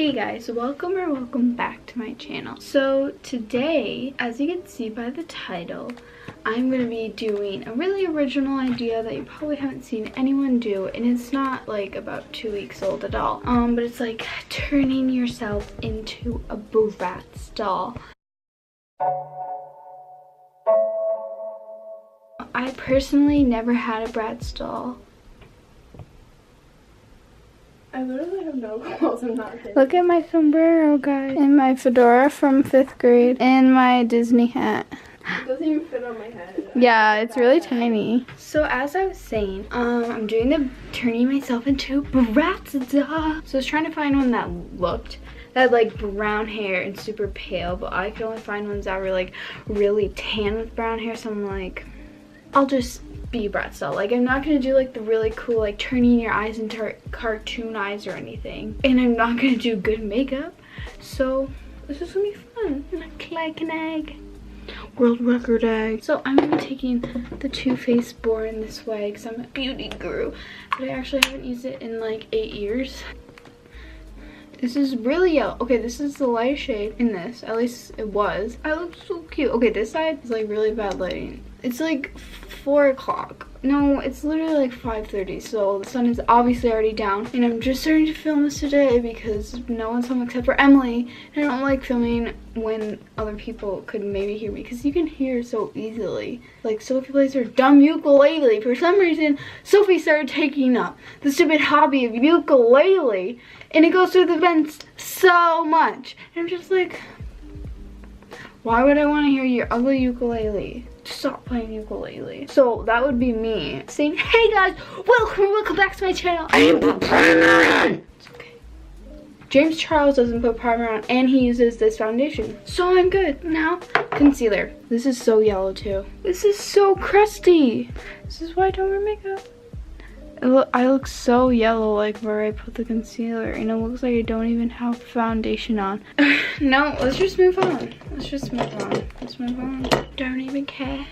Hey guys, welcome back to my channel. So today, as you can see by the title, I'm going to be doing a really original idea that you probably haven't seen anyone do, and it's not like about 2 weeks old at all. But it's like turning yourself into a Bratz doll. I personally never had a Bratz doll. I literally have no clothes. I'm not kidding. Look at my sombrero, guys, and my fedora from 5th grade, and my Disney hat. It doesn't even fit on my head. Yeah, it's really tiny. So as I was saying, I'm doing the turning myself into a Bratz doll. So I was trying to find one that had like brown hair and super pale, but I could only find ones that were like really tan with brown hair. So I'm like, I'll just be Bratz doll. Like, I'm not gonna do like the really cool like turning your eyes into cartoon eyes or anything, and I'm not gonna do good makeup. So this is gonna be fun. Like an egg. World record egg. So I'm gonna be taking the Too Faced Born This Way because I'm a beauty guru, but I actually haven't used it in like 8 years. This is really yellow. Okay, this is the light shade in this. At least it was. I look so cute. Okay, this side is like really bad lighting. It's like 4 o'clock. No, it's literally like 5:30, so the sun is obviously already down. And I'm just starting to film this today because no one's home except for Emily. And I don't like filming when other people could maybe hear me because you can hear so easily. Like, Sophie plays her dumb ukulele. For some reason, Sophie started taking up the stupid hobby of ukulele. And it goes through the vents so much. And I'm just like, why would I want to hear your ugly ukulele? Stop playing ukulele. So that would be me saying, hey guys, welcome back to my channel. I didn't put primer on. It's okay. James Charles doesn't put primer on, and he uses this foundation, so I'm good. Now, concealer. This is so yellow too. This is so crusty. This is why I don't wear makeup. I look so yellow like where I put the concealer, and it looks like I don't even have foundation on. No, let's just move on. Let's move on. Don't even care.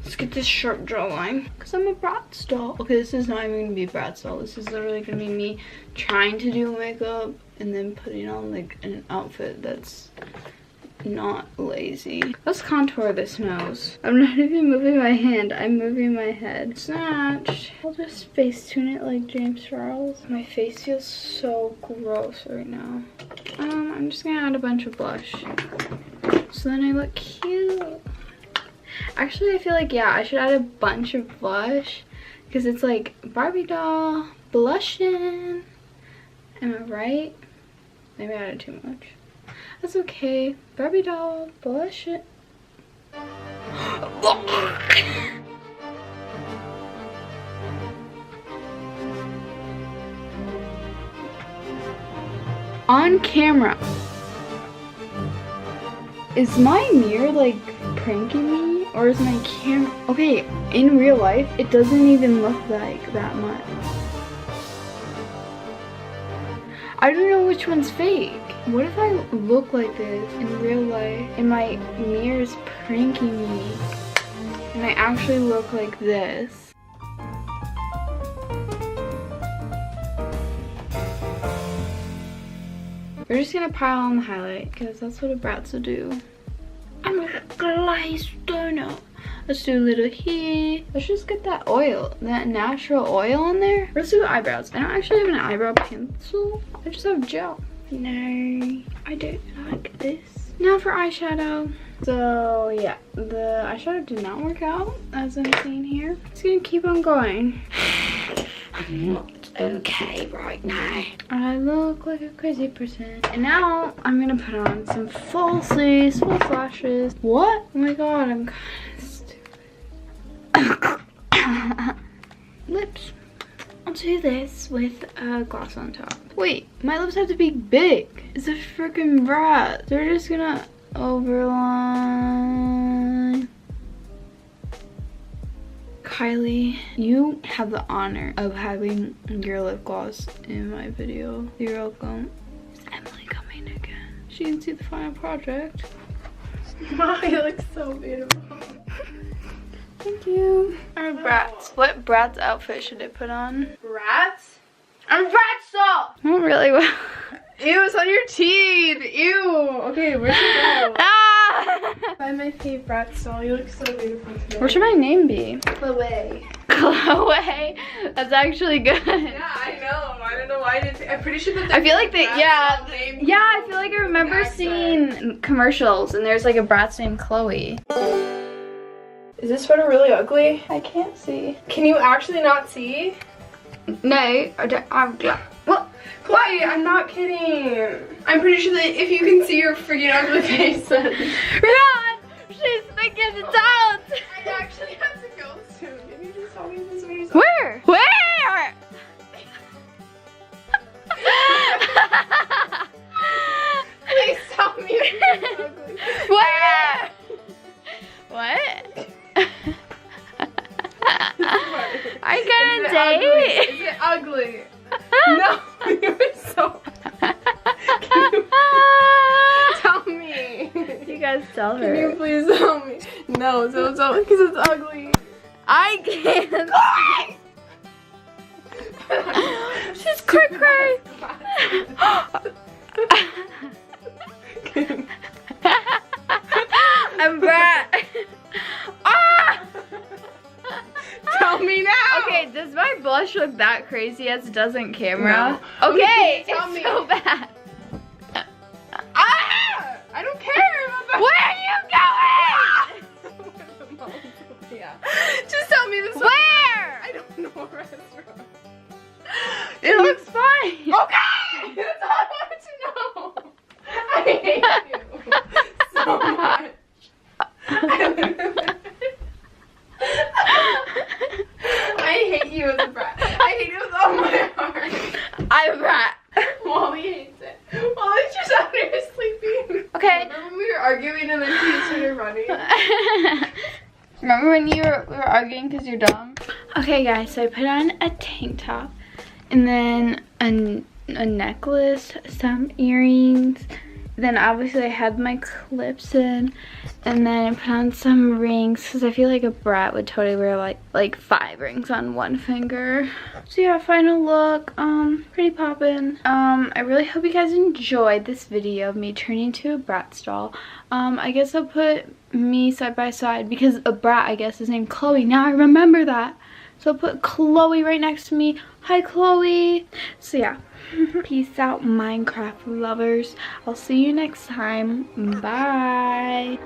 Let's get this sharp jawline because I'm a Bratz doll. Okay, this is not even gonna be a Bratz doll. This is literally gonna be me trying to do makeup and then putting on like an outfit that's not lazy. Let's contour this nose. I'm not even moving my hand, I'm moving my head. Snatched. I'll just face tune it like James Charles. My face feels so gross right now. I'm just gonna add a bunch of blush so then I look cute. Actually, I feel like, yeah, I should add a bunch of blush because it's like Barbie doll blushing. Am I right? Maybe I added too much. That's okay. Barbie doll, blush it. On camera. Is my mirror like pranking me? Or is my camera... Okay, in real life, it doesn't even look like that much. I don't know which one's fake. What if I look like this in real life and my mirror is pranking me and I actually look like this? We're just gonna pile on the highlight because that's what a Bratz will do. I'm a glazed donut. Let's do a little here. Let's just get that oil, that natural oil on there. Let's do eyebrows. I don't actually have an eyebrow pencil. I just have gel. No, I don't like this. Now for eyeshadow. So yeah, the eyeshadow did not work out as I'm seeing here. It's gonna keep on going. I'm not okay right now. I look like a crazy person. And now I'm gonna put on some falsies, false lashes. What? Oh my god, I'm kind of stupid. Lips. I'll do this with a gloss on top. Wait, my lips have to be big. It's a freaking Bratz. They're just gonna overline. Kylie, you have the honor of having your lip gloss in my video. You're welcome. Is Emily coming again? She can see the final project. Wow, you look so beautiful. Thank you. I'm a Bratz. What Bratz outfit should I put on? Bratz? I'm a Bratz doll! Not really well. Ew, it's on your teeth. Ew. Okay, where's your go? Ah! Buy my favorite Bratz doll. You look so beautiful today. What should my name be? Chloe. Chloe. That's actually good. Yeah, I know. I don't know why I didn't. I'm pretty sure that. I feel like they, yeah, I feel like I remember seeing commercials and there's like a Bratz named Chloe. Is this photo really ugly? I can't see. Can you actually not see? No, what? Chloe, I'm not kidding. I'm pretty sure that if you can see your freaking ugly face, then... Run! She's making it out! I actually have to go soon. Can you just tell me this way? Where? Where? Please tell me it's ugly. Where? What? Are you gonna date? Is it ugly? No, you're so... Can you tell me? You guys tell her. Can you please tell me? No, don't tell me because it's ugly. I can't. She's cray cray. I'm Brat. Ah! Tell me now. Okay, does my blush look that crazy as it does on camera? No. Okay, Tell it's me. so bad. Ah! I don't care about that. Where are you going? Yeah. Just tell me this. Where? I don't know a restaurant. It looks fine. Okay! That's all I wanted to know. I hate you so much. I hate you as a brat. I hate you with all my heart. I'm Brat. Wally hates it. Wally's just out there sleeping. Okay. Remember when we were arguing and then she started running? Remember when we were arguing because you're dumb? Okay guys, so I put on a tank top and then a necklace, some earrings, then obviously I had my clips in, and then I put on some rings because I feel like a brat would totally wear like 5 rings on one finger. So yeah, final look, pretty poppin'. I really hope you guys enjoyed this video of me turning into a Bratz doll. I guess I'll put me side by side because a brat I guess is named Chloe. Now I remember that. So I'll put Chloe right next to me. Hi Chloe. So yeah. Peace out, Minecraft lovers. I'll see you next time. Bye.